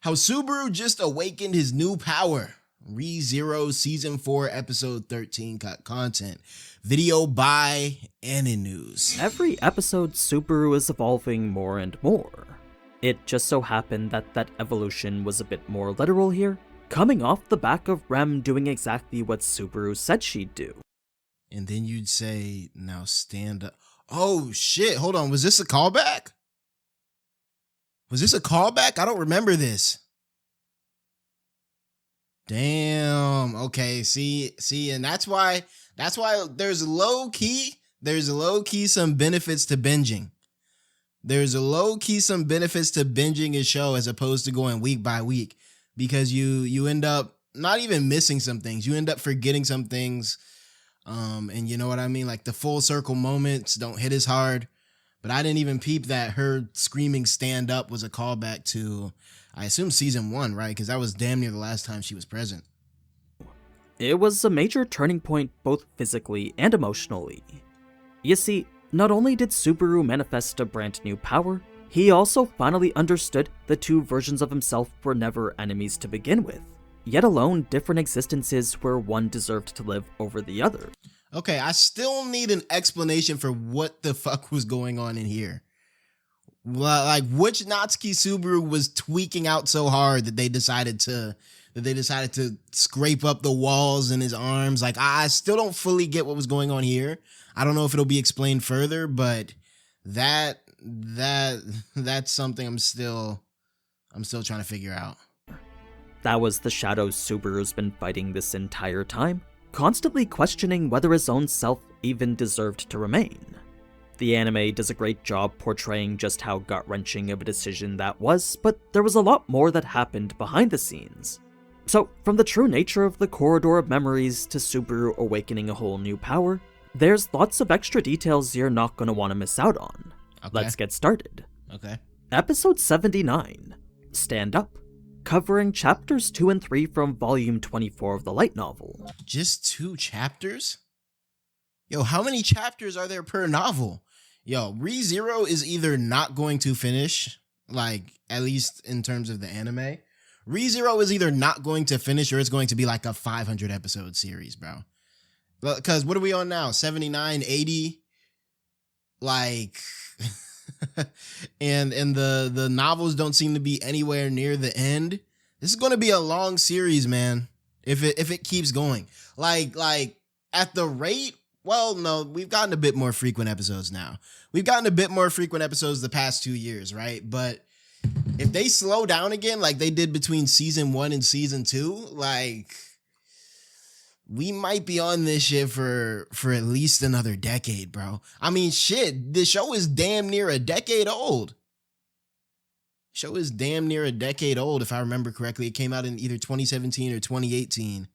How Subaru just awakened his new power. 𝙏𝙖𝙡 Season 4 Episode 13 cut content. Video by Aninews. Every episode, Subaru is evolving more and more. It just so happened that that evolution was a bit more literal here, coming off the back of Rem doing exactly what Subaru said she'd do. And then you'd say, now stand up. Oh shit, hold on, was this a callback? Was this a callback? I don't remember this. Damn, okay, see, and that's why there's low-key some benefits to binging. There's a low-key some benefits to binging a show as opposed to going week by week, because you end up not even missing some things. You end up forgetting some things. And you know what I mean? Like the full circle moments don't hit as hard. But I didn't even peep that her screaming stand up was a callback to, I assume, season 1, right? Because that was damn near the last time she was present. It was a major turning point both physically and emotionally. You see, not only did Subaru manifest a brand new power, he also finally understood the two versions of himself were never enemies to begin with, yet alone different existences where one deserved to live over the other. Okay, I still need an explanation for what the fuck was going on in here. Like, which Natsuki Subaru was tweaking out so hard that they decided to scrape up the walls in his arms. Like, I still don't fully get what was going on here. I don't know if it'll be explained further, but that's something I'm still trying to figure out. That was the shadows Subaru's been fighting this entire time, constantly questioning whether his own self even deserved to remain. The anime does a great job portraying just how gut-wrenching of a decision that was, but there was a lot more that happened behind the scenes. So, from the true nature of the corridor of memories to Subaru awakening a whole new power, there's lots of extra details you're not going to want to miss out on. Okay. Let's get started. Okay. Episode 79, Stand Up, covering chapters 2 and 3 from volume 24 of the light novel. Just 2 chapters? Yo, how many chapters are there per novel? Yo, 𝙏𝙧 is either not going to finish, like, at least in terms of the anime. 𝙏𝙧 is either not going to finish or it's going to be like a 500 episode series, bro. Because what are we on now? 79, 80? Like, and the novels don't seem to be anywhere near the end. This is going to be a long series, man. If it keeps going, like at the rate. Well, no, we've gotten a bit more frequent episodes now. We've gotten a bit more frequent episodes the past 2 years, right? But if they slow down again, like they did between season 1 and season 2, like we might be on this shit for at least another decade, bro. I mean, shit, the show is damn near a decade old. Show is damn near a decade old, if I remember correctly. It came out in either 2017 or 2018.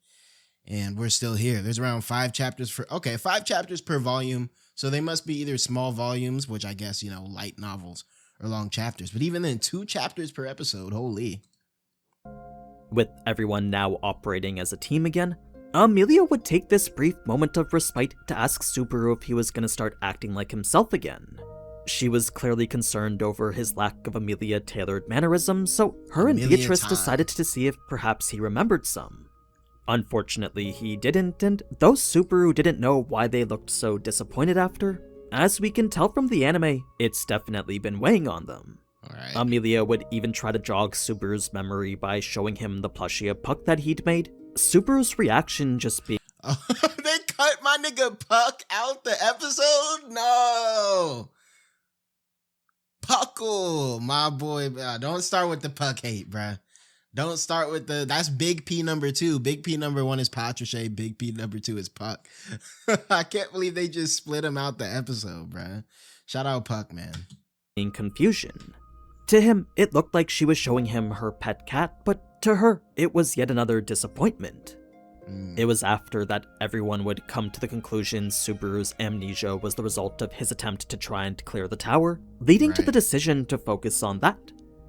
And we're still here. There's around 5 chapters 5 chapters per volume. So they must be either small volumes, which I guess, you know, light novels, or long chapters. But even then, 2 chapters per episode, holy. With everyone now operating as a team again, Amelia would take this brief moment of respite to ask Subaru if he was going to start acting like himself again. She was clearly concerned over his lack of Amelia-tailored mannerisms, so her and Beatrice decided to see if perhaps he remembered some. Unfortunately, he didn't, and though Subaru didn't know why they looked so disappointed after, as we can tell from the anime, it's definitely been weighing on them. Right. Amelia would even try to jog Subaru's memory by showing him the plushie of Puck that he'd made, Subaru's reaction just being, they cut my nigga Puck out the episode? No! Puckle, my boy. Don't start with the Puck hate, bruh. Don't start with that's Big P number 2. Big P number 1 is Patricia. Big P number 2 is Puck. I can't believe they just split him out the episode, bruh. Shout out Puck, man. in confusion. To him, it looked like she was showing him her pet cat, but to her, it was yet another disappointment. It was after that everyone would come to the conclusion Subaru's amnesia was the result of his attempt to try and clear the tower, leading to the decision to focus on that.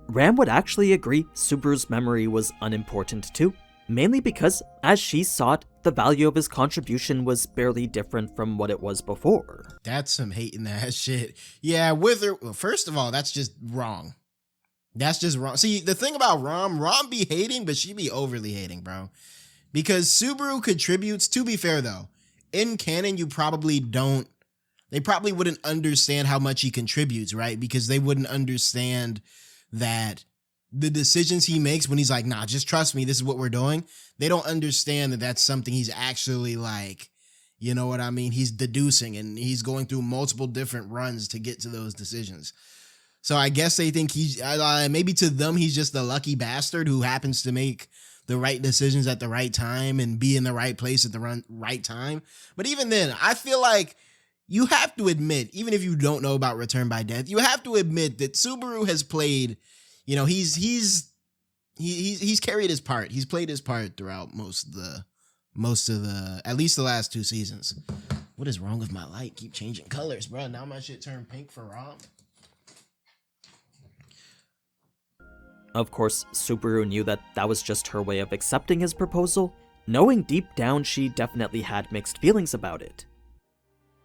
Ram would actually agree Subaru's memory was unimportant too, mainly because, as she saw it, the value of his contribution was barely different from what it was before. That's some hating ass shit. Yeah, with her, well, first of all, that's just wrong. That's just wrong. See, the thing about Rom be hating, but she be overly hating, bro. Because Subaru contributes, to be fair though, in canon, they probably wouldn't understand how much he contributes, right? Because they wouldn't understand that the decisions he makes when he's like, nah, just trust me, this is what we're doing. They don't understand that that's something he's actually like, you know what I mean? He's deducing and he's going through multiple different runs to get to those decisions. So I guess they think he's, maybe to them, he's just the lucky bastard who happens to make the right decisions at the right time and be in the right place at the right time. But even then, I feel like you have to admit, even if you don't know about Return by Death, you have to admit that Subaru has played, you know, he's carried his part. He's played his part throughout most of the, at least the last 2 seasons. What is wrong with my light? Keep changing colors, bro. Now my shit turned pink for Rom. Of course, Subaru knew that that was just her way of accepting his proposal, knowing deep down she definitely had mixed feelings about it.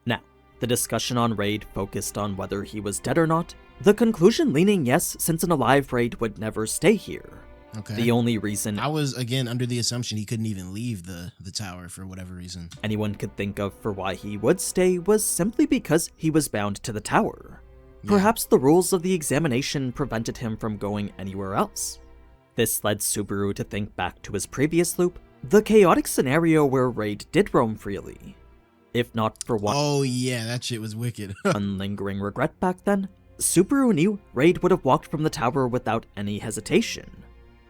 Now, the discussion on Raid focused on whether he was dead or not, the conclusion leaning yes, since an alive Raid would never stay here. Okay. The only reason I was, again, under the assumption he couldn't even leave the tower for whatever reason anyone could think of for why he would stay was simply because he was bound to the tower. Yeah. Perhaps the rules of the examination prevented him from going anywhere else. This led Subaru to think back to his previous loop, the chaotic scenario where Raid did roam freely. If not for one oh yeah, that shit was wicked. unlingering regret back then, Subaru knew Raid would have walked from the tower without any hesitation.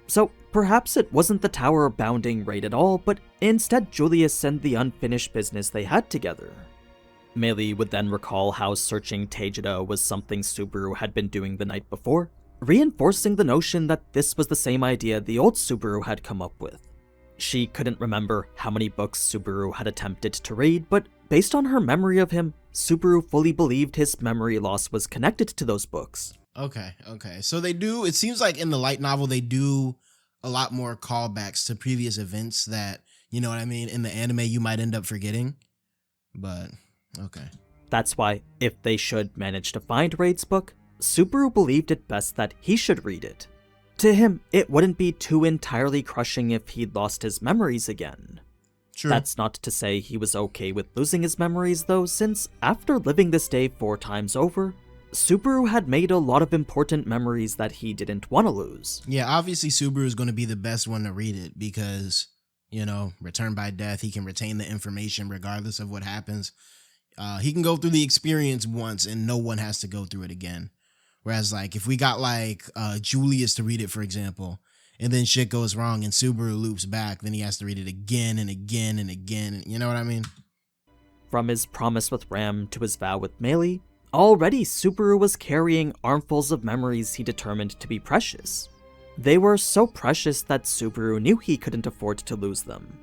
So perhaps it wasn't the tower bounding Raid at all, but instead Julius and the unfinished business they had together. Meili would then recall how searching 𝙏𝙖𝙡𝙠 was something Subaru had been doing the night before, reinforcing the notion that this was the same idea the old Subaru had come up with. She couldn't remember how many books Subaru had attempted to read, but based on her memory of him, Subaru fully believed his memory loss was connected to those books. Okay. So they do, it seems like in the light novel, they do a lot more callbacks to previous events that, you know what I mean, in the anime you might end up forgetting. But, okay. That's why, if they should manage to find Raid's book, Subaru believed it best that he should read it. To him, it wouldn't be too entirely crushing if he'd lost his memories again. True. That's not to say he was okay with losing his memories though, since after living this day 4 times over, Subaru had made a lot of important memories that he didn't want to lose. Yeah, obviously Subaru is going to be the best one to read it because, you know, Return by Death, he can retain the information regardless of what happens. He can go through the experience once and no one has to go through it again. Whereas, like, if we got, like, Julius to read it, for example, and then shit goes wrong and Subaru loops back, then he has to read it again and again and again. You know what I mean? From his promise with Ram to his vow with Meili, already Subaru was carrying armfuls of memories he determined to be precious. They were so precious that Subaru knew he couldn't afford to lose them.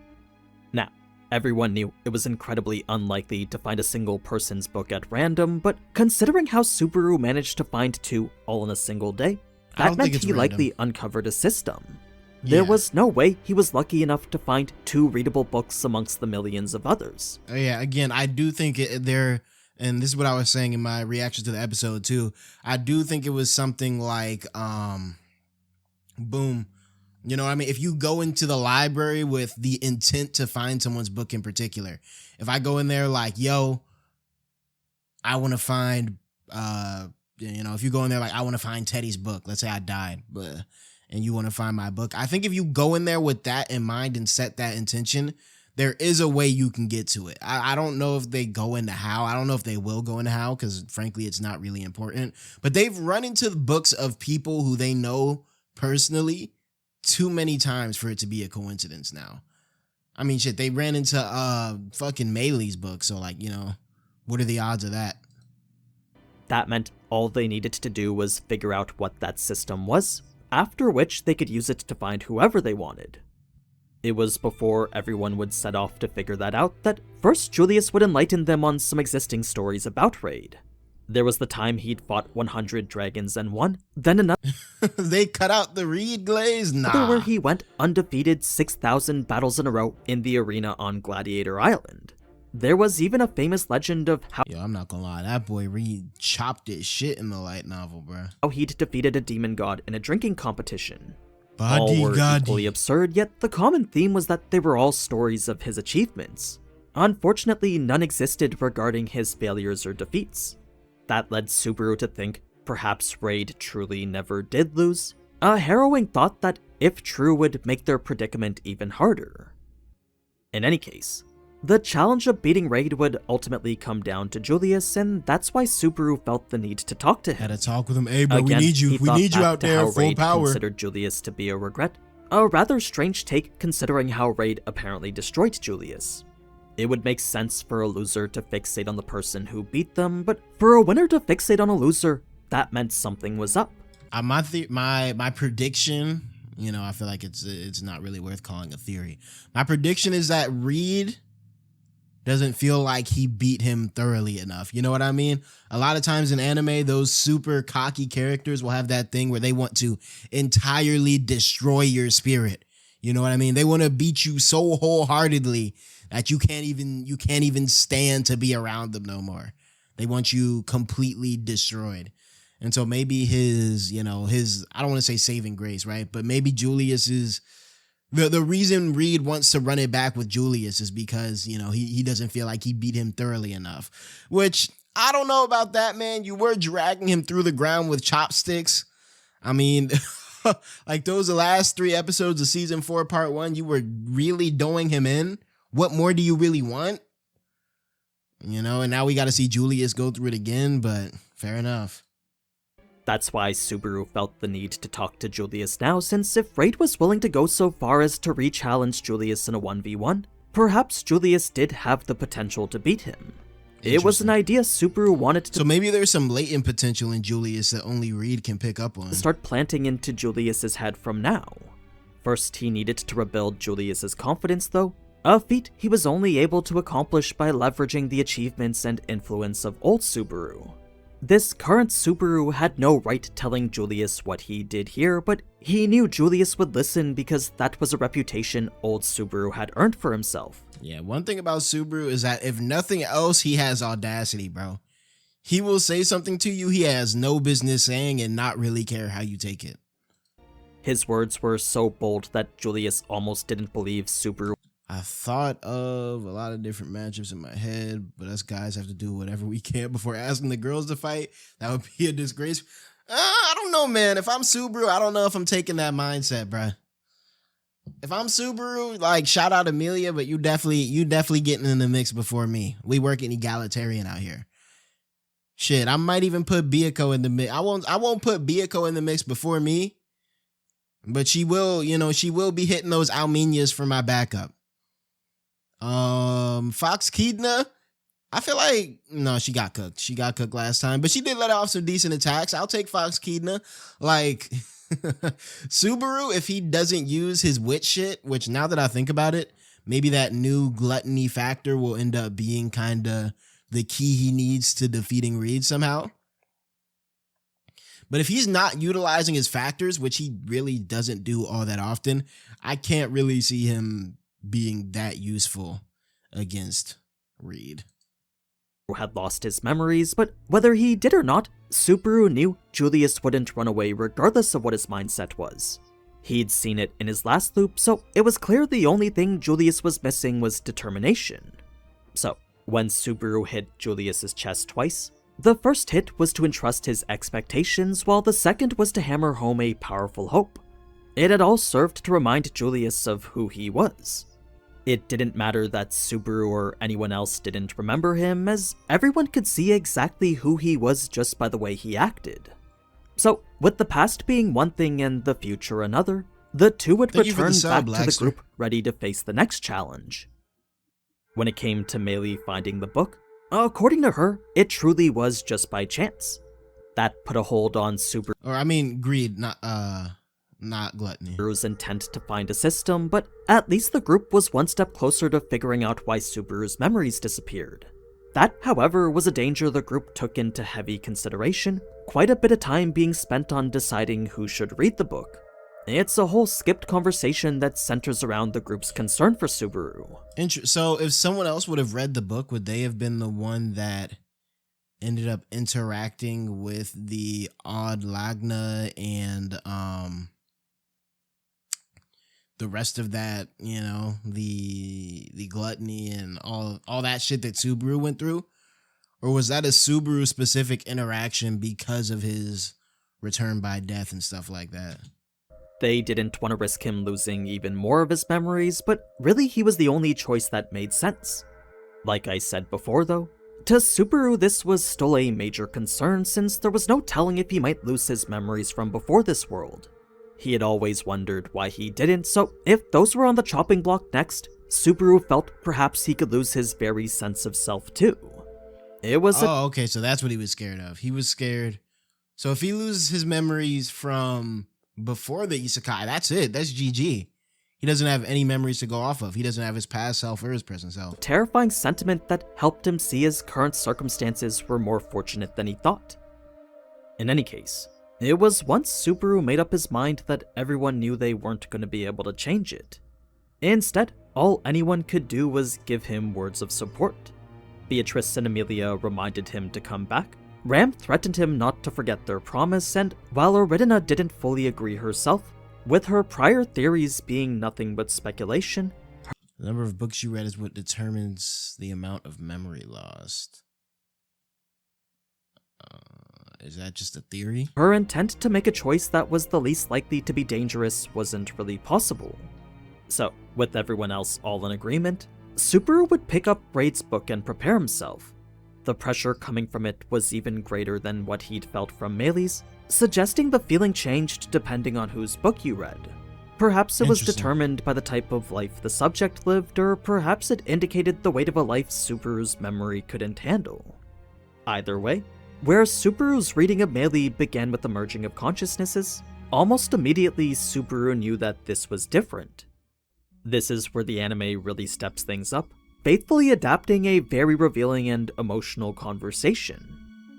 Now, everyone knew it was incredibly unlikely to find a single person's book at random, but considering how Subaru managed to find 2 all in a single day, that meant he likely uncovered a system. There was no way he was lucky enough to find 2 readable books amongst the millions of others. Yeah, again, I do think and this is what I was saying in my reaction to the episode too, I do think it was something like, boom, you know what I mean? If you go into the library with the intent to find someone's book in particular, if I go in there like, yo, I want to find, you know, if you go in there like, I want to find Teddy's book, let's say I died, and you want to find my book, I think if you go in there with that in mind and set that intention, there is a way you can get to it. I don't know if they go into how. I don't know if they will go into how because, frankly, it's not really important. But they've run into the books of people who they know personally too many times for it to be a coincidence now. I mean, shit, they ran into fucking Meili's book. So, like, you know, what are the odds of that? That meant all they needed to do was figure out what that system was, after which they could use it to find whoever they wanted. It was before everyone would set off to figure that out that first Julius would enlighten them on some existing stories about Raid. There was the time he'd fought 100 dragons and won, then another they cut out the reed glaze? Nah. Where he went undefeated 6,000 battles in a row in the arena on Gladiator Island. There was even a famous legend of how Yo, I'm not gonna lie, that boy Reed chopped his shit in the light novel, bruh. he'd defeated a demon god in a drinking competition. Body All were God. equally absurd, yet the common theme was that they were all stories of his achievements. Unfortunately, none existed regarding his failures or defeats. That led Subaru to think perhaps Raid truly never did lose, a harrowing thought that, if true, would make their predicament even harder. In any case, the challenge of beating Raid would ultimately come down to Julius, and that's why Subaru felt the need to talk to him. Had to talk with him. Hey, bro, Again, we need you. he We thought need you back out to there how full Raid power. considered Julius to be a regret. A rather strange take considering how Raid apparently destroyed Julius. It would make sense for a loser to fixate on the person who beat them, but for a winner to fixate on a loser, that meant something was up. My prediction, you know, I feel like it's not really worth calling a theory. My prediction is that Reed doesn't feel like he beat him thoroughly enough. You know what I mean? A lot of times in anime, those super cocky characters will have that thing where they want to entirely destroy your spirit. You know what I mean? They want to beat you so wholeheartedly that you can't even stand to be around them no more. They want you completely destroyed. And so maybe his, I don't want to say saving grace, right? But maybe Julius is the reason Reed wants to run it back with Julius is because, he doesn't feel like he beat him thoroughly enough, which I don't know about that, man. You were dragging him through the ground with chopsticks. I mean, like those last 3 episodes of season 4, part 1, you were really doing him in. What more do you really want? And now we got to see Julius go through it again, but fair enough. That's why Subaru felt the need to talk to Julius now, since if Raid was willing to go so far as to re-challenge Julius in a 1v1, perhaps Julius did have the potential to beat him. It was an idea Subaru wanted to— So maybe there's some latent potential in Julius that only Reed can pick up on. Start planting into Julius's head from now. First, he needed to rebuild Julius's confidence though, a feat he was only able to accomplish by leveraging the achievements and influence of old Subaru. This current Subaru had no right telling Julius what he did here, but he knew Julius would listen because that was a reputation old Subaru had earned for himself. Yeah, one thing about Subaru is that if nothing else, he has audacity, bro. He will say something to you he has no business saying and not really care how you take it. His words were so bold that Julius almost didn't believe Subaru. I thought of a lot of different matchups in my head, but us guys have to do whatever we can before asking the girls to fight. That would be a disgrace. I don't know, man. If I'm Subaru, I don't know if I'm taking that mindset, bruh. If I'm Subaru, like, shout out Amelia, but you definitely getting in the mix before me. We working egalitarian out here. Shit, I might even put Biyako in the mix. I won't put Biyako in the mix before me, but she will be hitting those Almenias for my backup. Fox Kidna, I feel like, no, she got cooked. She got cooked last time, but she did let off some decent attacks. I'll take Fox Kidna. Like, Subaru, if he doesn't use his wit shit, which now that I think about it, maybe that new gluttony factor will end up being kind of the key he needs to defeating Reed somehow. But if he's not utilizing his factors, which he really doesn't do all that often, I can't really see him being that useful against Reed. Had lost his memories, but whether he did or not, Subaru knew Julius wouldn't run away regardless of what his mindset was. He'd seen it in his last loop, so it was clear the only thing Julius was missing was determination. So, when Subaru hit Julius's chest twice, the first hit was to entrust his expectations, while the second was to hammer home a powerful hope. It had all served to remind Julius of who he was. It didn't matter that Subaru or anyone else didn't remember him, as everyone could see exactly who he was just by the way he acted. So, with the past being one thing and the future another, the two would return back to the group ready to face the next challenge. When it came to Meili finding the book, according to her, it truly was just by chance. That put a hold on greed, not gluttony. Subaru's intent to find a system, but at least the group was one step closer to figuring out why Subaru's memories disappeared. That, however, was a danger the group took into heavy consideration, quite a bit of time being spent on deciding who should read the book. It's a whole skipped conversation that centers around the group's concern for Subaru. So if someone else would have read the book, would they have been the one that ended up interacting with the 𝙏𝙧𝙠 and the rest of that, the gluttony and all that shit that Subaru went through? Or was that a Subaru specific interaction because of his return by death and stuff like that? They didn't want to risk him losing even more of his memories, but really he was the only choice that made sense. Like I said before though, to Subaru this was still a major concern since there was no telling if he might lose his memories from before this world. He had always wondered why he didn't, so if those were on the chopping block next, Subaru felt perhaps he could lose his very sense of self too. It was okay, so that's what he was scared of. He was scared. So if he loses his memories from before the isekai, that's it. That's GG. He doesn't have any memories to go off of. He doesn't have his past self or his present self. Terrifying sentiment that helped him see his current circumstances were more fortunate than he thought. In any case, it was once Subaru made up his mind that everyone knew they weren't going to be able to change it. Instead, all anyone could do was give him words of support. Beatrice and Amelia reminded him to come back. Ram threatened him not to forget their promise, and while Eridina didn't fully agree herself, with her prior theories being nothing but speculation, the number of books you read is what determines the amount of memory lost. Is that just a theory? Her intent to make a choice that was the least likely to be dangerous wasn't really possible. So, with everyone else all in agreement, Subaru would pick up Raid's book and prepare himself. The pressure coming from it was even greater than what he'd felt from Meili's, suggesting the feeling changed depending on whose book you read. Perhaps it was determined by the type of life the subject lived, or perhaps it indicated the weight of a life Subaru's memory couldn't handle. Either way, where Subaru's reading of Meili began with the merging of consciousnesses, almost immediately Subaru knew that this was different. This is where the anime really steps things up, faithfully adapting a very revealing and emotional conversation.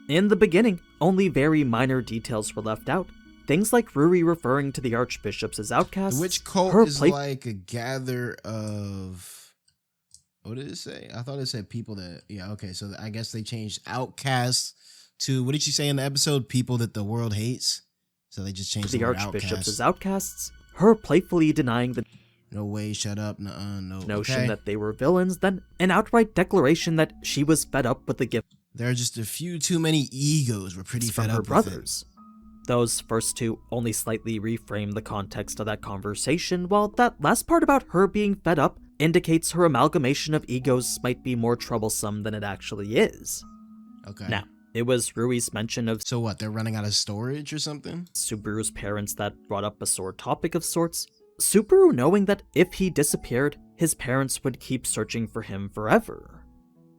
In the beginning, only very minor details were left out, things like Ruri referring to the archbishops as outcasts. The witch cult is like a gather of... What did it say? I thought it said people that... Yeah, okay, so I guess they changed outcasts to... What did she say in the episode? People that the world hates? So they just changed the word archbishops as outcasts, her playfully denying the... No way, shut up, no. Notion that they were villains, then an outright declaration that she was fed up with the gift. There are just a few too many egos we're pretty fed up with brothers. Those first two only slightly reframe the context of that conversation, while that last part about her being fed up indicates her amalgamation of egos might be more troublesome than it actually is. Okay. Now, it was Rui's mention of... So what, they're running out of storage or something? Subaru's parents that brought up a sore topic of sorts. Subaru knowing that if he disappeared, his parents would keep searching for him forever.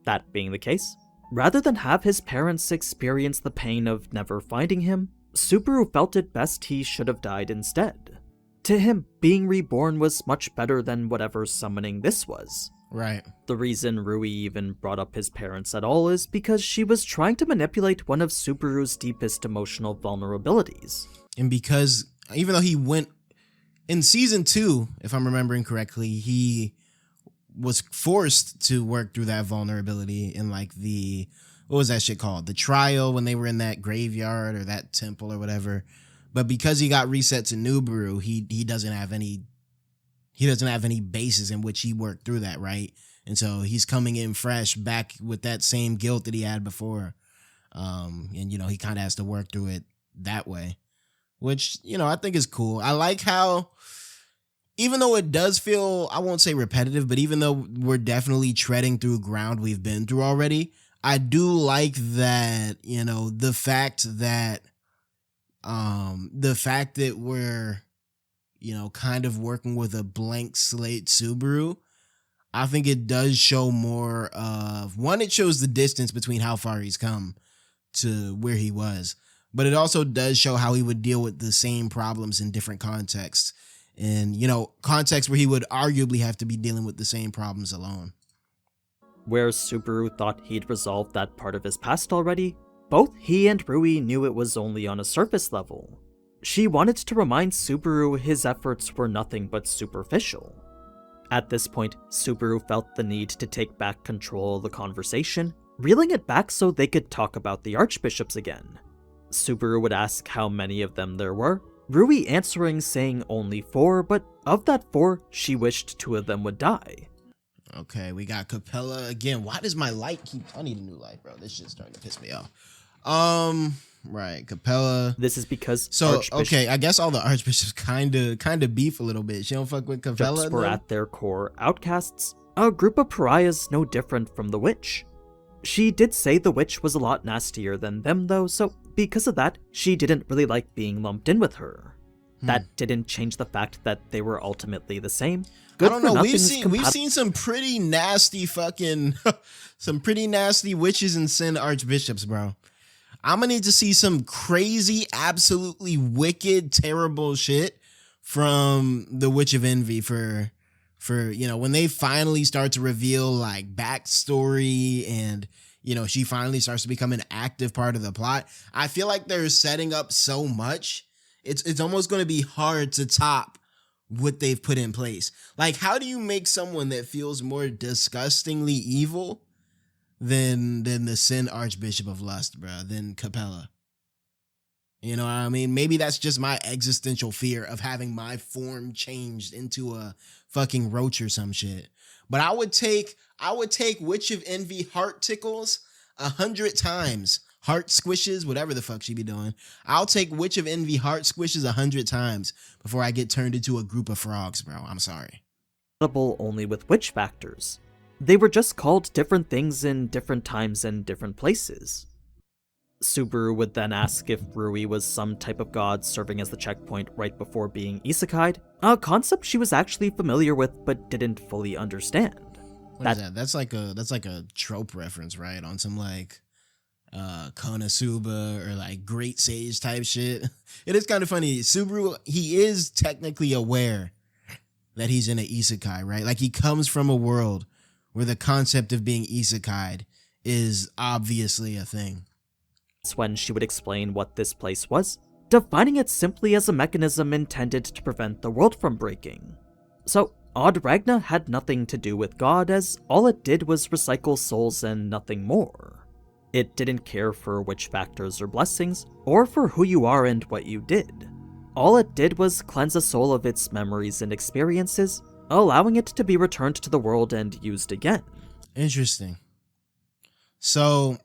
That being the case, rather than have his parents experience the pain of never finding him, Subaru felt it best he should have died instead. To him, being reborn was much better than whatever summoning this was. Right. The reason Rui even brought up his parents at all is because she was trying to manipulate one of Subaru's deepest emotional vulnerabilities. And because, even though he went... In season 2, if I'm remembering correctly, he was forced to work through that vulnerability in like the, what was that shit called? The trial when they were in that graveyard or that temple or whatever. But because he got reset to Subaru, he doesn't have any basis in which he worked through that, right? And so he's coming in fresh back with that same guilt that he had before. And he kind of has to work through it that way. Which, I think is cool. I like how, even though it does feel, I won't say repetitive, but even though we're definitely treading through ground we've been through already, I do like that, the fact that we're, kind of working with a blank slate Subaru, I think it does show more of, one, it shows the distance between how far he's come to where he was. But it also does show how he would deal with the same problems in different contexts. And, contexts where he would arguably have to be dealing with the same problems alone. Where Subaru thought he'd resolved that part of his past already, both he and Rui knew it was only on a surface level. She wanted to remind Subaru his efforts were nothing but superficial. At this point, Subaru felt the need to take back control of the conversation, reeling it back so they could talk about the archbishops again. Subaru would ask how many of them there were, Rui answering saying only 4, but of that 4, she wished 2 of them would die. Okay, we got Capella again. Why does my light keep... I need a new light, bro. This shit's starting to piss me off. Right, Capella. This is because okay, I guess all the archbishops kind of beef a little bit. She don't fuck with Capella. Were at their core outcasts, a group of pariahs no different from the witch. She did say the witch was a lot nastier than them though, so because of that, she didn't really like being lumped in with her. That didn't change the fact that they were ultimately the same. I don't know. We've seen some pretty nasty fucking some pretty nasty witches and sin archbishops, bro. I'm gonna need to see some crazy, absolutely wicked, terrible shit from the Witch of Envy for when they finally start to reveal like backstory and she finally starts to become an active part of the plot. I feel like they're setting up so much. It's almost going to be hard to top what they've put in place. Like, how do you make someone that feels more disgustingly evil than the Sin Archbishop of Lust, bro, than Capella? You know what I mean? Maybe that's just my existential fear of having my form changed into a fucking roach or some shit. But I would take Witch of Envy heart tickles 100 times. Heart squishes, whatever the fuck she be doing. I'll take Witch of Envy heart squishes 100 times before I get turned into a group of frogs, bro. I'm sorry. Only with witch factors. They were just called different things in different times and different places. Subaru would then ask if Rui was some type of god serving as the checkpoint right before being isekai'd, a concept she was actually familiar with but didn't fully understand. What is that? That's like a trope reference, right? On some like Konosuba or like Great Sage type shit. It is kind of funny. Subaru, he is technically aware that he's in an isekai, right? Like he comes from a world where the concept of being isekai'd is obviously a thing. That's when she would explain what this place was, defining it simply as a mechanism intended to prevent the world from breaking. So, 𝙏𝙖𝙡 had nothing to do with God, as all it did was recycle souls and nothing more. It didn't care for witch factors or blessings, or for who you are and what you did. All it did was cleanse a soul of its memories and experiences, allowing it to be returned to the world and used again. Interesting. So,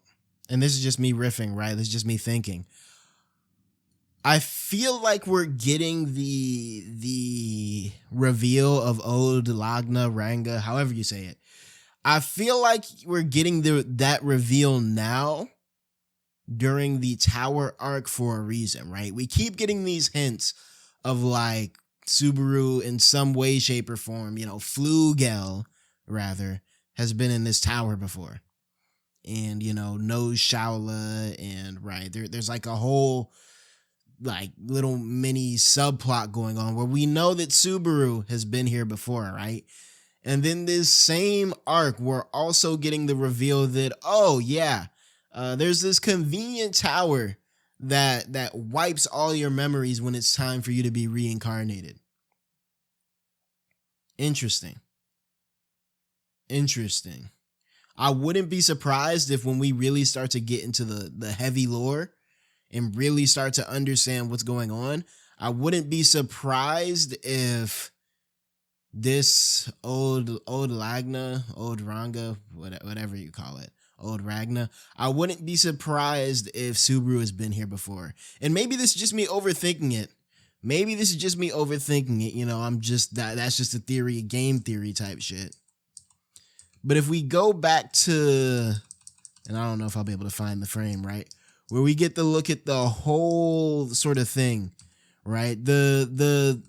and this is just me riffing, right? This is just me thinking. I feel like we're getting the reveal of 𝙏𝙏𝙡𝙠, however you say it. I feel like we're getting that reveal now during the Tower arc for a reason, right? We keep getting these hints of like Subaru in some way, shape, or form, 𝙏𝙏𝙡, rather, has been in this tower before. And, knows Shaola, and right, there's like a whole like little mini subplot going on where we know that Subaru has been here before, right? And then this same arc, we're also getting the reveal that, oh yeah, there's this convenient tower that wipes all your memories when it's time for you to be reincarnated. Interesting. I wouldn't be surprised if when we really start to get into the heavy lore and really start to understand what's going on, I wouldn't be surprised if this 𝙏𝙏𝙡𝙏𝙡𝙏𝙡, whatever you call it, 𝙏𝙏𝙡𝙏, I wouldn't be surprised if Subaru has been here before. And maybe this is just me overthinking it. I'm just that's just a theory, game theory type shit. But if we go back to, and I don't know if I'll be able to find the frame, right, where we get to look at the whole sort of thing, right? The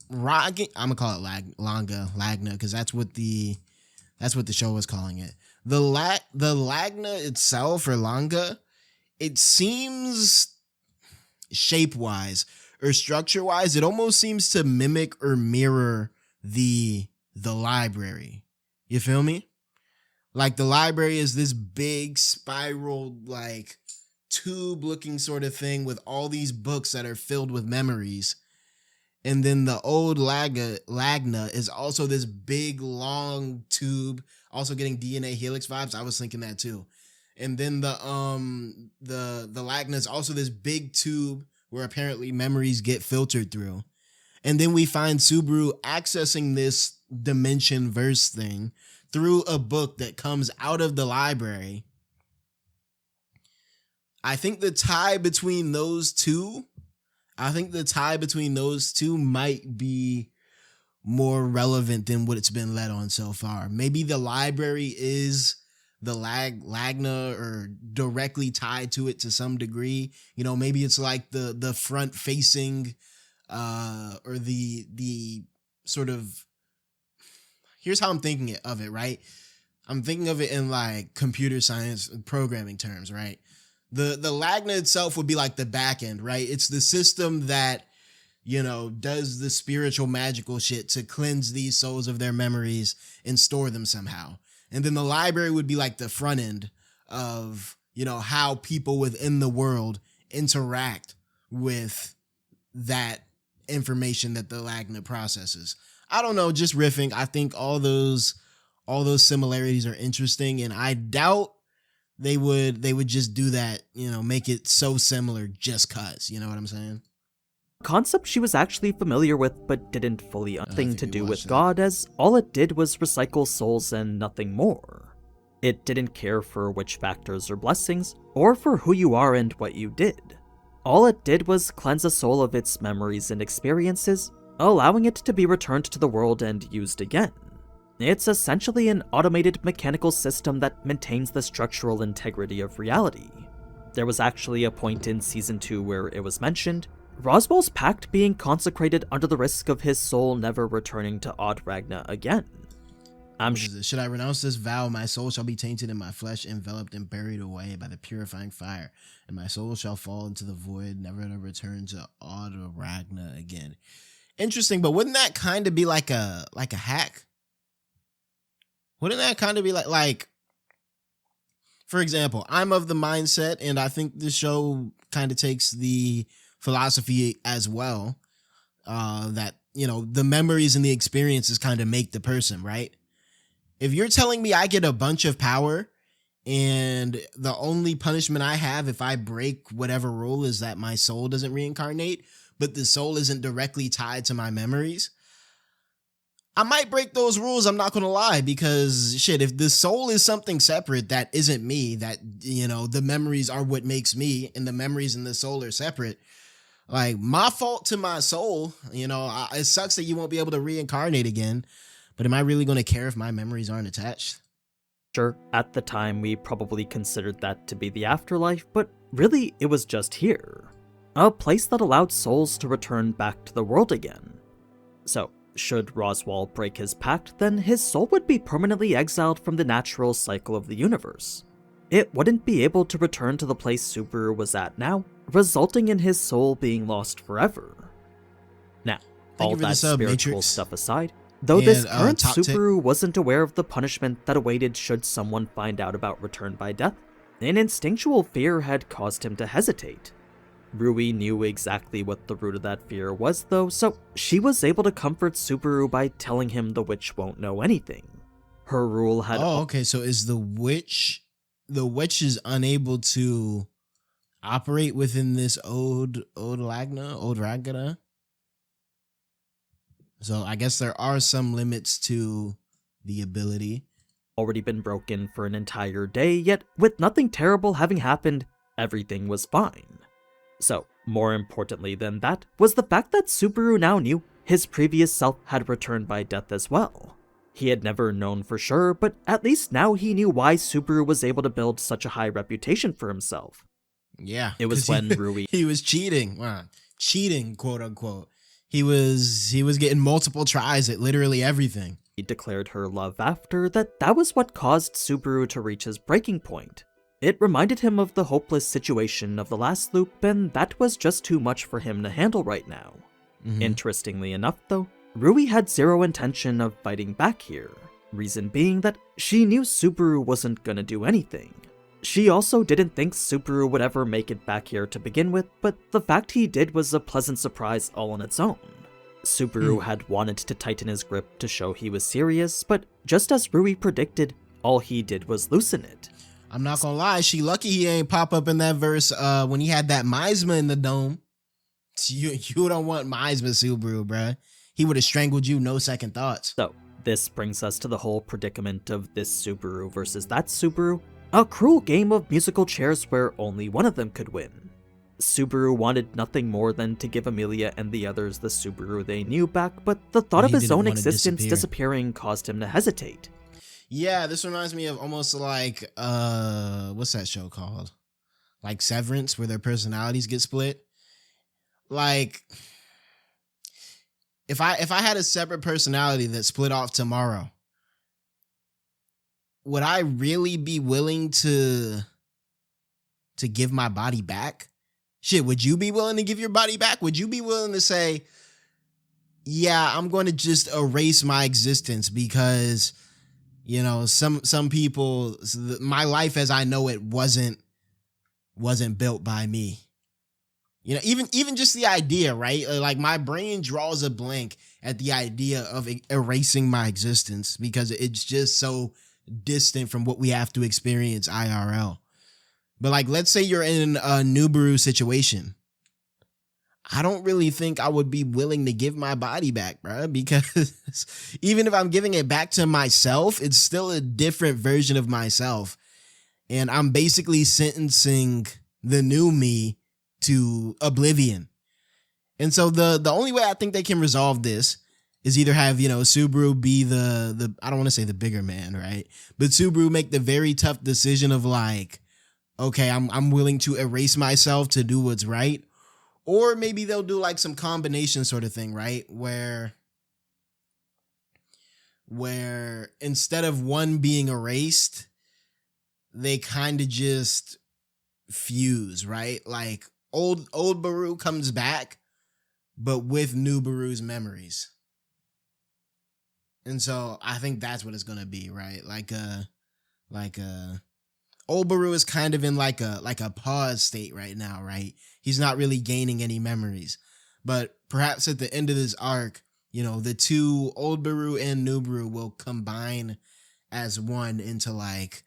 rocking, I'm gonna call it Lagna, because that's what the show was calling it. The Lagna itself, or Langa, it seems shape-wise or structure-wise, it almost seems to mimic or mirror the library. You feel me? Like the library is this big spiral, like tube looking sort of thing with all these books that are filled with memories. And then the old Lagna is also this big long tube, also getting DNA helix vibes. I was thinking that too. And then the Lagna is also this big tube where apparently memories get filtered through. And then we find Subaru accessing this dimension verse thing through a book that comes out of the library. I think the tie between those two might be more relevant than what it's been led on so far. Maybe the library is the Lagna or directly tied to it to some degree. You know, maybe it's like the front facing or the sort of, here's how I'm thinking of it, right? I'm thinking of it in like computer science and programming terms, right? The Lagna itself would be like the back end, right? It's the system that, you know, does the spiritual magical shit to cleanse these souls of their memories and store them somehow. And then the library would be like the front end of, you know, how people within the world interact with that information that the Lagna processes. I don't know, just riffing. I think all those similarities are interesting, and I doubt they would just do that, you know, make it so similar just cause, you know what I'm saying? Concept she was actually familiar with but didn't fully nothing to do with God, as all it did was recycle souls and nothing more. It didn't care for witch factors or blessings, or for who you are and what you did. All it did was cleanse a soul of its memories and experiences, allowing it to be returned to the world and used again. It's essentially an automated mechanical system that maintains the structural integrity of reality. There was actually a point in Season 2 where it was mentioned, Roswell's pact being consecrated under the risk of his soul never returning to 𝙏𝙧 again. Should I renounce this vow, my soul shall be tainted in my flesh, enveloped and buried away by the purifying fire, and my soul shall fall into the void, never to return to 𝙏𝙧 again. Interesting, but wouldn't that kind of be like a hack? Wouldn't that kind of be like, for example, I'm of the mindset, and I think the show kind of takes the philosophy as well, that, you know, the memories and the experiences kind of make the person, right? If you're telling me I get a bunch of power and the only punishment I have if I break whatever rule is that my soul doesn't reincarnate, but the soul isn't directly tied to my memories, I might break those rules, I'm not going to lie, because shit, if the soul is something separate that isn't me, that, you know, the memories are what makes me and the memories and the soul are separate, like, my fault to my soul, you know, it sucks that you won't be able to reincarnate again, but am I really going to care if my memories aren't attached? Sure, at the time we probably considered that to be the afterlife, but really it was just here. A place that allowed souls to return back to the world again. So, should Roswell break his pact, then his soul would be permanently exiled from the natural cycle of the universe. It wouldn't be able to return to the place Subaru was at now, resulting in his soul being lost forever. Now, all that spiritual stuff aside, though this current Subaru wasn't aware of the punishment that awaited should someone find out about return by death, an instinctual fear had caused him to hesitate. Rui knew exactly what the root of that fear was though, so she was able to comfort Subaru by telling him the witch won't know anything. Her rule had— Oh, okay, so is the witch is unable to operate within this 𝙏𝙧? So I guess there are some limits to the ability. Already been broken for an entire day, yet with nothing terrible having happened, everything was fine. So, more importantly than that, was the fact that Subaru now knew his previous self had returned by death as well. He had never known for sure, but at least now he knew why Subaru was able to build such a high reputation for himself. Yeah. It was when Rui— he was cheating. Cheating, quote unquote. He was getting multiple tries at literally everything. He declared her love after that was what caused Subaru to reach his breaking point. It reminded him of the hopeless situation of the last loop, and that was just too much for him to handle right now. Interestingly enough though, Rui had zero intention of fighting back here, reason being that she knew Subaru wasn't gonna do anything. She also didn't think Subaru would ever make it back here to begin with, but the fact he did was a pleasant surprise all on its own. Subaru had wanted to tighten his grip to show he was serious, but just as Rui predicted, all he did was loosen it. I'm not gonna lie, she lucky he ain't pop up in that verse when he had that Meisma in the dome. You don't want Meisma, Subaru, bruh. He would have strangled you, no second thoughts. So, this brings us to the whole predicament of this Subaru versus that Subaru, a cruel game of musical chairs where only one of them could win. Subaru wanted nothing more than to give Amelia and the others the Subaru they knew back, but the thought of his own existence disappearing caused him to hesitate. Yeah, this reminds me of almost like, what's that show called? Like Severance, where their personalities get split. Like, if I had a separate personality that split off tomorrow, would I really be willing to give my body back? Shit, would you be willing to give your body back? Would you be willing to say, yeah, I'm going to just erase my existence because, you know, some people, my life as I know it wasn't built by me. You know, even just the idea, right? Like my brain draws a blank at the idea of erasing my existence because it's just so distant from what we have to experience IRL. But like, let's say you're in a Subaru situation. I don't really think I would be willing to give my body back, bro, because even if I'm giving it back to myself, it's still a different version of myself. And I'm basically sentencing the new me to oblivion. And so the only way I think they can resolve this is either have, you know, Subaru be the I don't want to say the bigger man, right? But Subaru make the very tough decision of like, okay, I'm willing to erase myself to do what's right. Or maybe they'll do like some combination sort of thing, right? Where instead of one being erased, they kind of just fuse, right? Like old Baru comes back, but with new Baru's memories. And so I think that's what it's gonna be, right? Like old Baru is kind of in like a pause state right now, right? He's not really gaining any memories. But perhaps at the end of this arc, you know, the two old Baru and new Baru will combine as one into like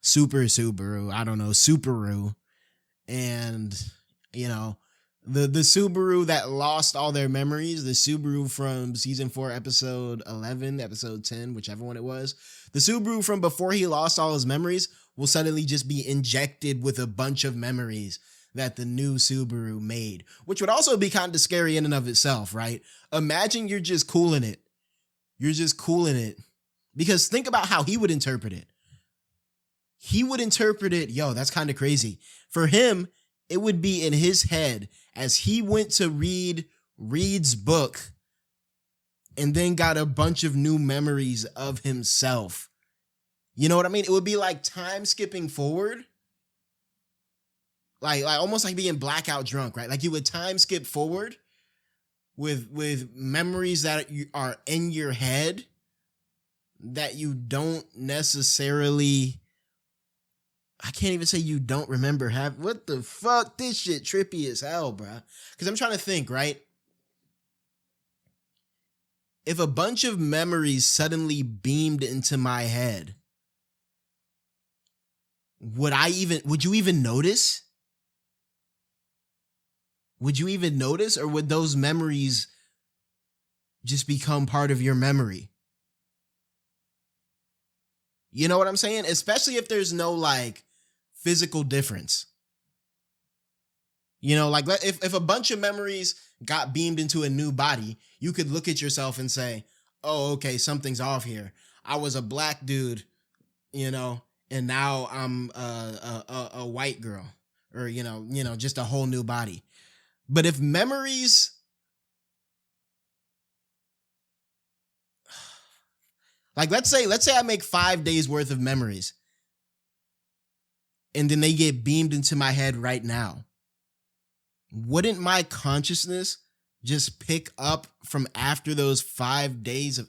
Super Subaru, I don't know, Subaru. And, you know, the Subaru that lost all their memories, the Subaru from season 4, episode 11, episode 10, whichever one it was, the Subaru from before he lost all his memories will suddenly just be injected with a bunch of memories that the new Subaru made, which would also be kind of scary in and of itself, right? Imagine you're just cooling it. You're just cooling it. Because think about how he would interpret it. He would interpret it, yo, that's kind of crazy. For him, it would be in his head as he went to read Reed's book and then got a bunch of new memories of himself. You know what I mean? It would be like time skipping forward. Like almost like being blackout drunk, right? Like you would time skip forward with memories that are in your head that you don't necessarily, I can't even say you don't remember what the fuck? This shit trippy as hell, bro. Because I'm trying to think, right? If a bunch of memories suddenly beamed into my head, would you even notice? Would you even notice, or would those memories just become part of your memory? You know what I'm saying? Especially if there's no like physical difference. You know, like if a bunch of memories got beamed into a new body, you could look at yourself and say, oh, okay, something's off here. I was a black dude, you know, and now I'm a white girl, or, you know, just a whole new body. But if memories, like let's say I make 5 days worth of memories and then they get beamed into my head right now, wouldn't my consciousness just pick up from after those 5 days of,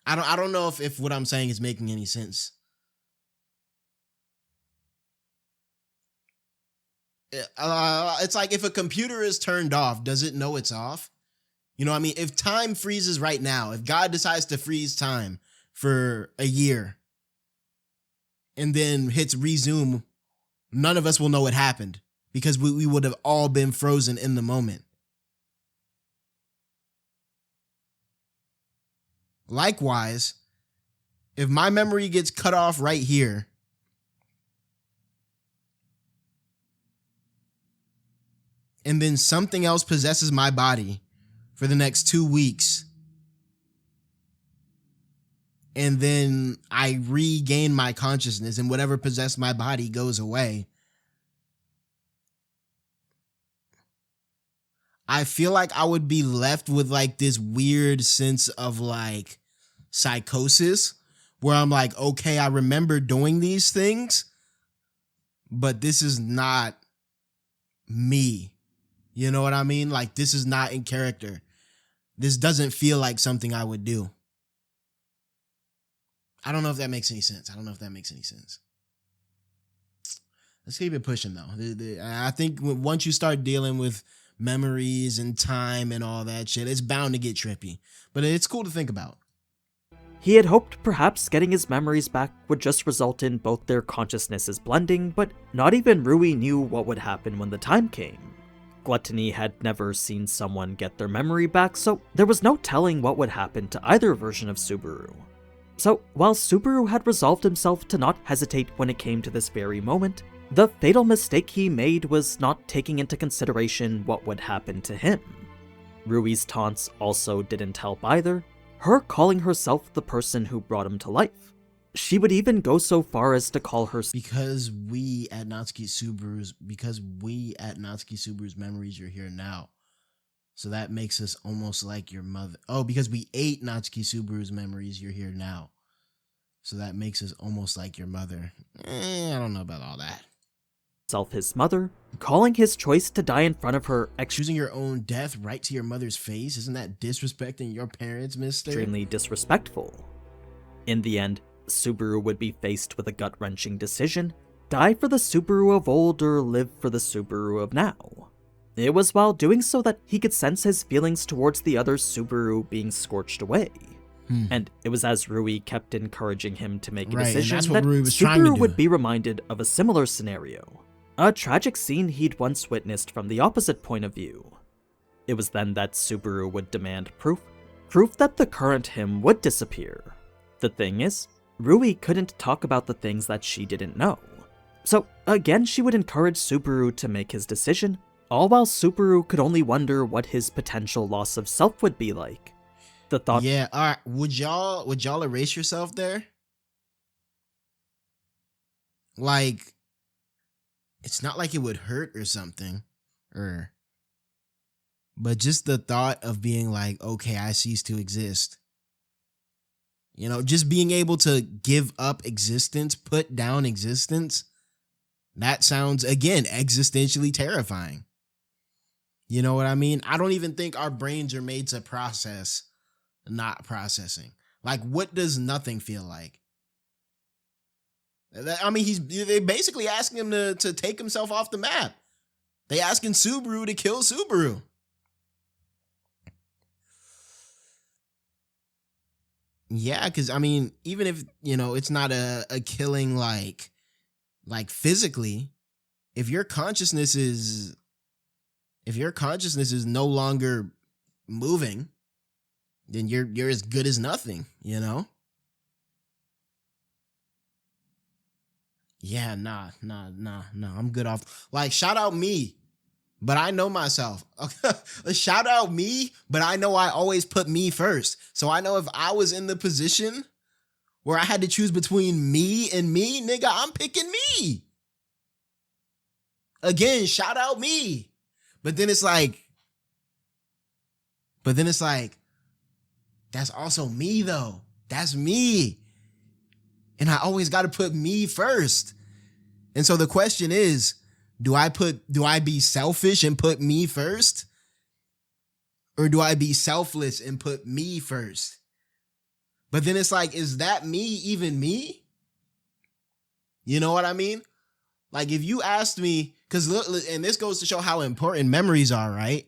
I don't know if what I'm saying is making any sense. It's like if a computer is turned off, does it know it's off? You know what I mean? If time freezes right now, if God decides to freeze time for a year and then hits resume, none of us will know what happened because we would have all been frozen in the moment. Likewise, if my memory gets cut off right here, and then something else possesses my body for the next 2 weeks, and then I regain my consciousness and whatever possessed my body goes away, I feel like I would be left with like this weird sense of like psychosis where I'm like, okay, I remember doing these things, but this is not me. You know what I mean? Like, this is not in character. This doesn't feel like something I would do. I don't know if that makes any sense. Let's keep it pushing, though. I think once you start dealing with memories and time and all that shit, it's bound to get trippy. But it's cool to think about. He had hoped perhaps getting his memories back would just result in both their consciousnesses blending, but not even Rui knew what would happen when the time came. Gluttony had never seen someone get their memory back, so there was no telling what would happen to either version of Subaru. So, while Subaru had resolved himself to not hesitate when it came to this very moment, the fatal mistake he made was not taking into consideration what would happen to him. Rui's taunts also didn't help either, her calling herself the person who brought him to life. She would even go so far as to call her because we at Natsuki Subaru's memories, you're here now. So that makes us almost like your mother. Oh, because we ate Natsuki Subaru's memories, you're here now. So that makes us almost like your mother. I don't know about all that. His mother, calling his choice to die in front of her choosing your own death right to your mother's face. Isn't that disrespecting your parents, mister? Extremely disrespectful. In the end, Subaru would be faced with a gut-wrenching decision: die for the Subaru of old or live for the Subaru of now. It was while doing so that he could sense his feelings towards the other Subaru being scorched away. And it was as Rui kept encouraging him to make a decision that Subaru would be reminded of a similar scenario. A tragic scene he'd once witnessed from the opposite point of view. It was then that Subaru would demand proof that the current him would disappear. The thing is, Rui couldn't talk about the things that she didn't know. So again, she would encourage Subaru to make his decision, all while Subaru could only wonder what his potential loss of self would be like. The thought— yeah, alright, would y'all erase yourself there? Like, it's not like it would hurt or something, but just the thought of being like, okay, I cease to exist. You know, just being able to give up existence, put down existence, that sounds, again, existentially terrifying. You know what I mean? I don't even think our brains are made to process not processing. Like, what does nothing feel like? I mean, they basically asking him to take himself off the map. They asking Subaru to kill Subaru. Yeah, because I mean, even if, you know, it's not a killing like physically, if your consciousness is no longer moving, then you're as good as nothing, you know? Yeah, nah, I'm good off. Like, shout out me, but I know myself. Shout out me, but I know I always put me first. So I know if I was in the position where I had to choose between me and me, nigga, I'm picking me. Again, shout out me. But then it's like, that's also me though. That's me. And I always got to put me first. And so the question is, do I be selfish and put me first? Or do I be selfless and put me first? But then it's like, is that me even me? You know what I mean? Like, if you asked me, Because and this goes to show how important memories are, right?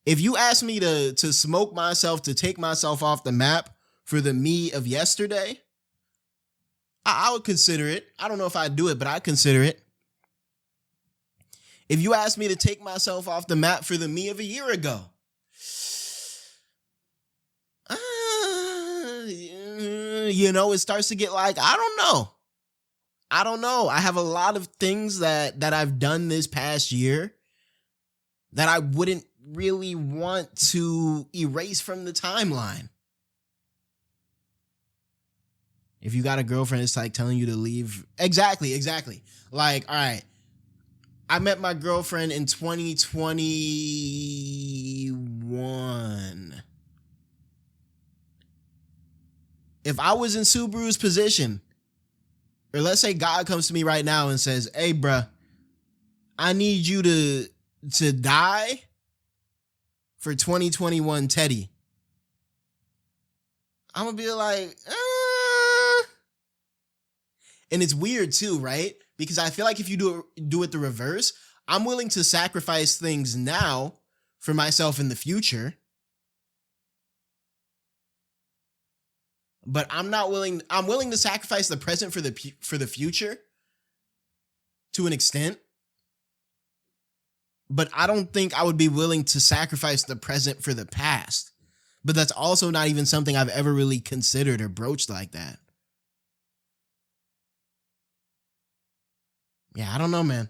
If you ask me to smoke myself, to take myself off the map for the me of yesterday, I would consider it. I don't know if I'd do it, but I'd consider it. If you ask me to take myself off the map for the me of a year ago, it starts to get like, I don't know. I have a lot of things that I've done this past year that I wouldn't really want to erase from the timeline. If you got a girlfriend, it's like telling you to leave. Exactly. Like, all right, I met my girlfriend in 2021. If I was in Subaru's position, or let's say God comes to me right now and says, hey, bruh, I need you to die for 2021 Teddy. I'm going to be like, And it's weird too, right? Because I feel like if you do it the reverse, I'm willing to sacrifice things now for myself in the future. But I'm willing to sacrifice the present for the future to an extent. But I don't think I would be willing to sacrifice the present for the past. But that's also not even something I've ever really considered or broached like that. Yeah, I don't know, man.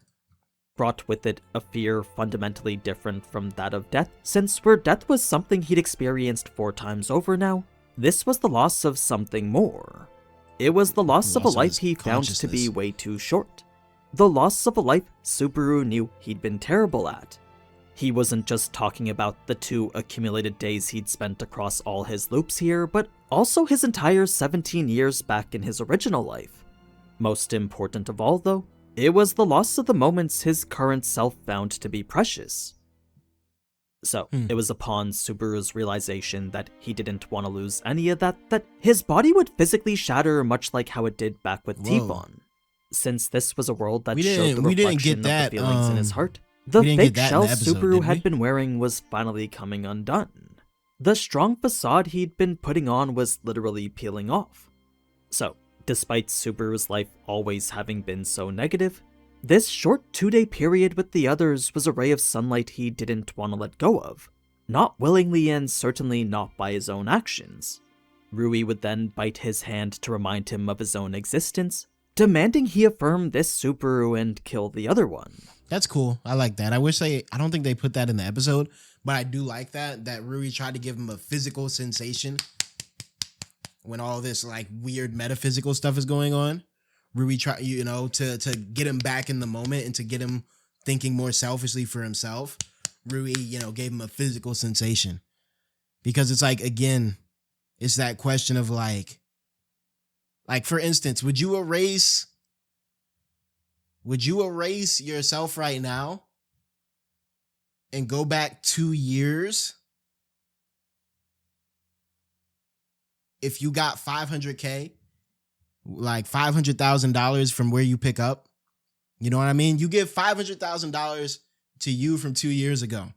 Brought with it a fear fundamentally different from that of death, since where death was something he'd experienced 4 times over now, this was the loss of something more. It was the loss of a life he found to be way too short. The loss of a life Subaru knew he'd been terrible at. He wasn't just talking about the 2 accumulated days he'd spent across all his loops here, but also his entire 17 years back in his original life. Most important of all, though, it was the loss of the moments his current self found to be precious. So, it was upon Subaru's realization that he didn't want to lose any of that his body would physically shatter, much like how it did back with Tifon. Since this was a world that showed the reflection of the feelings in his heart, the fake shell Subaru had been wearing was finally coming undone. The strong facade he'd been putting on was literally peeling off. So, despite Subaru's life always having been so negative, this short 2-day period with the others was a ray of sunlight he didn't want to let go of. Not willingly and certainly not by his own actions. Rui would then bite his hand to remind him of his own existence, demanding he affirm this Subaru and kill the other one. That's cool. I like that. I don't think they put that in the episode, but I do like that Rui tried to give him a physical sensation when all this like weird metaphysical stuff is going on. Rui tried, to get him back in the moment and to get him thinking more selfishly for himself. Rui, gave him a physical sensation. Because it's like, again, it's that question of like for instance, would you erase yourself right now and go back 2 years if you got $500K, like $500,000 from where you pick up? You know what I mean? You give $500,000 to you from 2 years ago.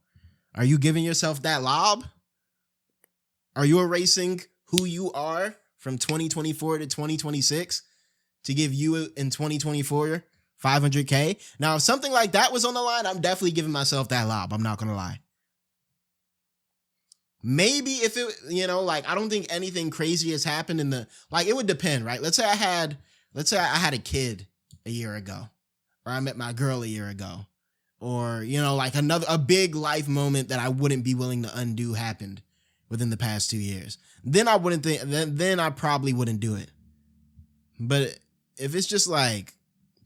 Are you giving yourself that lob? Are you erasing who you are from 2024 to 2026 to give you in 2024 $500K? Now, if something like that was on the line, I'm definitely giving myself that lob. I'm not going to lie. Maybe if it, I don't think anything crazy has happened it would depend, right? Let's say I had a kid a year ago, or I met my girl a year ago, or, a big life moment that I wouldn't be willing to undo happened within the past 2 years. Then I wouldn't think, then I probably wouldn't do it. But if it's just like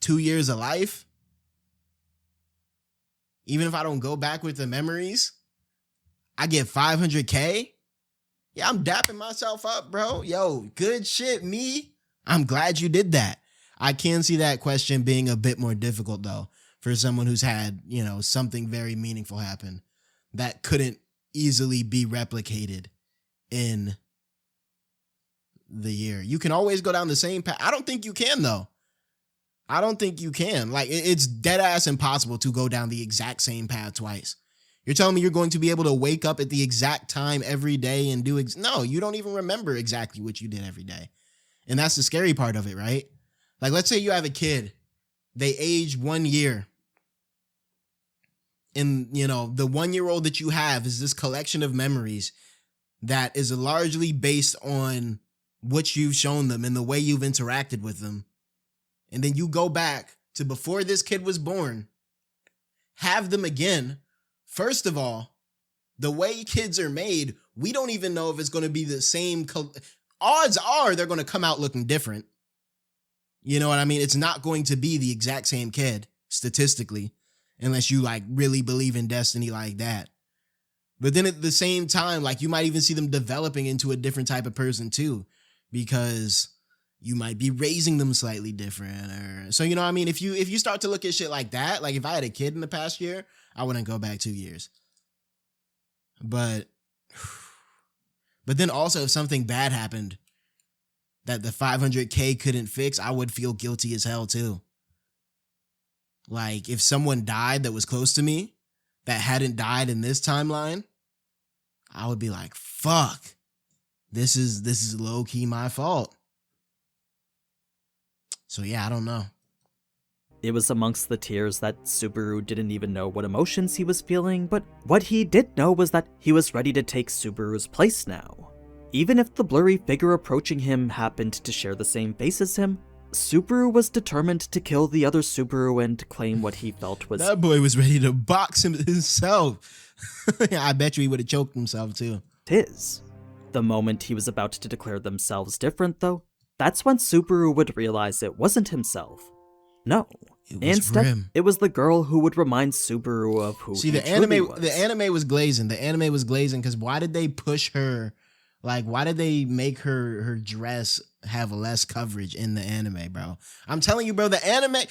2 years of life, even if I don't go back with the memories, I get $500K. Yeah, I'm dapping myself up, bro. Yo, good shit, me. I'm glad you did that. I can see that question being a bit more difficult, though, for someone who's had, something very meaningful happen that couldn't easily be replicated in the year. You can always go down the same path. I don't think you can, though. I don't think you can. Like, it's dead ass impossible to go down the exact same path twice. You're telling me you're going to be able to wake up at the exact time every day and do no, you don't even remember exactly what you did every day. And that's the scary part of it, right? Like, let's say you have a kid, they age 1 year. And, you know, the 1-year-old that you have is this collection of memories that is largely based on what you've shown them and the way you've interacted with them. And then you go back to before this kid was born, have them again. First of all, the way kids are made, we don't even know if it's going to be the same. Odds are they're going to come out looking different. You know what I mean? It's not going to be the exact same kid, statistically, unless you like really believe in destiny like that. But then at the same time, like you might even see them developing into a different type of person too, because you might be raising them slightly different. Or so, you know what I mean? If you start to look at shit like that, like if I had a kid in the past year, I wouldn't go back 2 years. But then also if something bad happened that the 500K couldn't fix, I would feel guilty as hell too. Like if someone died that was close to me that hadn't died in this timeline, I would be like, fuck, this is low key my fault. So yeah, I don't know. It was amongst the tears that Subaru didn't even know what emotions he was feeling, but what he did know was that he was ready to take Subaru's place now. Even if the blurry figure approaching him happened to share the same face as him, Subaru was determined to kill the other Subaru and claim what he felt was... That boy was ready to box him himself. I bet you he would have choked himself too. ...his. The moment he was about to declare themselves different, though, that's when Subaru would realize it wasn't himself. No. Instead, Rim. It was the girl who would remind Subaru of who he truly was. The anime was glazing. The anime was glazing because why did they push her? Like, why did they make her dress have less coverage in the anime, bro? I'm telling you, bro, the anime,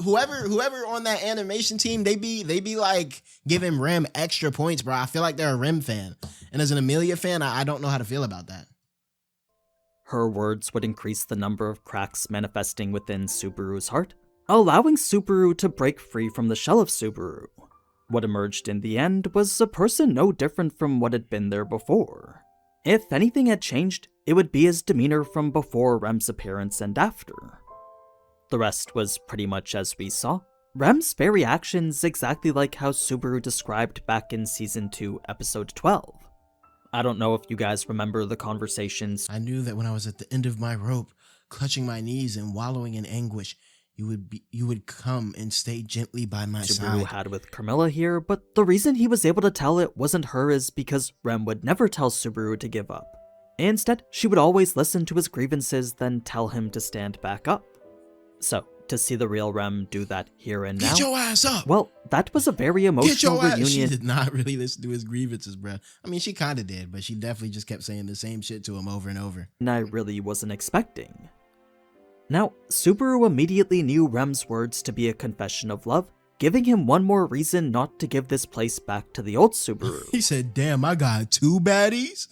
whoever on that animation team, they be like giving Rim extra points, bro. I feel like they're a Rim fan. And as an Amelia fan, I don't know how to feel about that. Her words would increase the number of cracks manifesting within Subaru's heart, allowing Subaru to break free from the shell of Subaru. What emerged in the end was a person no different from what had been there before. If anything had changed, it would be his demeanor from before Rem's appearance and after. The rest was pretty much as we saw. Rem's very actions exactly like how Subaru described back in Season 2, Episode 12. I don't know if you guys remember the conversations. I knew that when I was at the end of my rope, clutching my knees and wallowing in anguish, you would come and stay gently by my Subaru side. Had with Carmilla here, but the reason he was able to tell it wasn't her is because Rem would never tell Subaru to give up. Instead, she would always listen to his grievances, then tell him to stand back up. So, to see the real Rem do that here and now... Get your ass up! Well, that was a very emotional reunion. She did not really listen to his grievances, bro. I mean, she kind of did, but she definitely just kept saying the same shit to him over and over. And I really wasn't expecting. Now, Subaru immediately knew Rem's words to be a confession of love, giving him one more reason not to give this place back to the old Subaru. He said, damn, I got 2 baddies?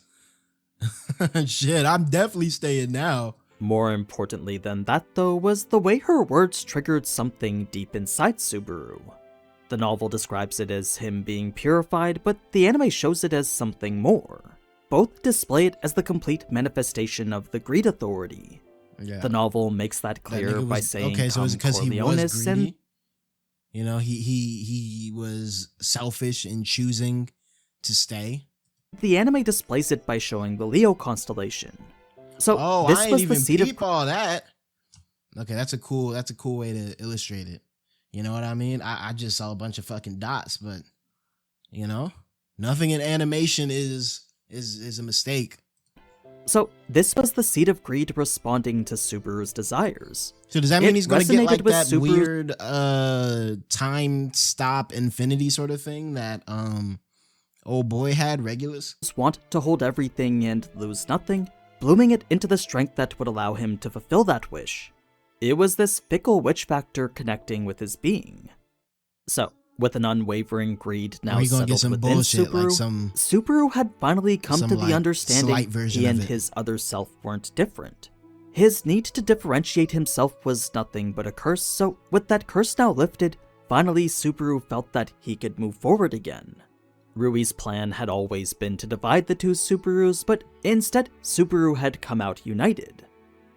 Shit, I'm definitely staying now. More importantly than that, though, was the way her words triggered something deep inside Subaru. The novel describes it as him being purified, but the anime shows it as something more. Both display it as the complete manifestation of the Greed Authority. Yeah. The novel makes that clear by saying, okay, so it's because he was greedy. You know, he was selfish in choosing to stay. The anime displays it by showing the Leo constellation. So this I was ain't the even seed peep all that. Okay, that's a cool way to illustrate it. You know what I mean? I just saw a bunch of fucking dots, but you know, nothing in animation is a mistake. So this was the seed of greed responding to Subaru's desires. So does that mean he's going to get like that weird time stop infinity sort of thing that old boy had, Regulus? Want to hold everything and lose nothing, blooming it into the strength that would allow him to fulfill that wish. It was this fickle witch factor connecting with his being. So, with an unwavering greed now settled within bullshit, Subaru, like Subaru had finally come to the understanding he and his other self weren't different. His need to differentiate himself was nothing but a curse, so with that curse now lifted, finally Subaru felt that he could move forward again. Rui's plan had always been to divide the two Subarus, but instead, Subaru had come out united.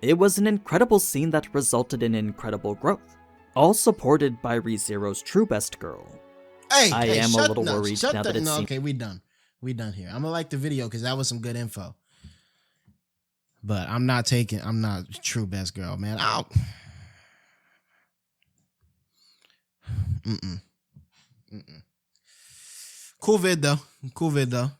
It was an incredible scene that resulted in incredible growth, all supported by ReZero's true best girl. I am a little worried now that it's okay, we done. We done here. I'm gonna like the video because that was some good info. But I'm not true best girl, man. Cool vid though.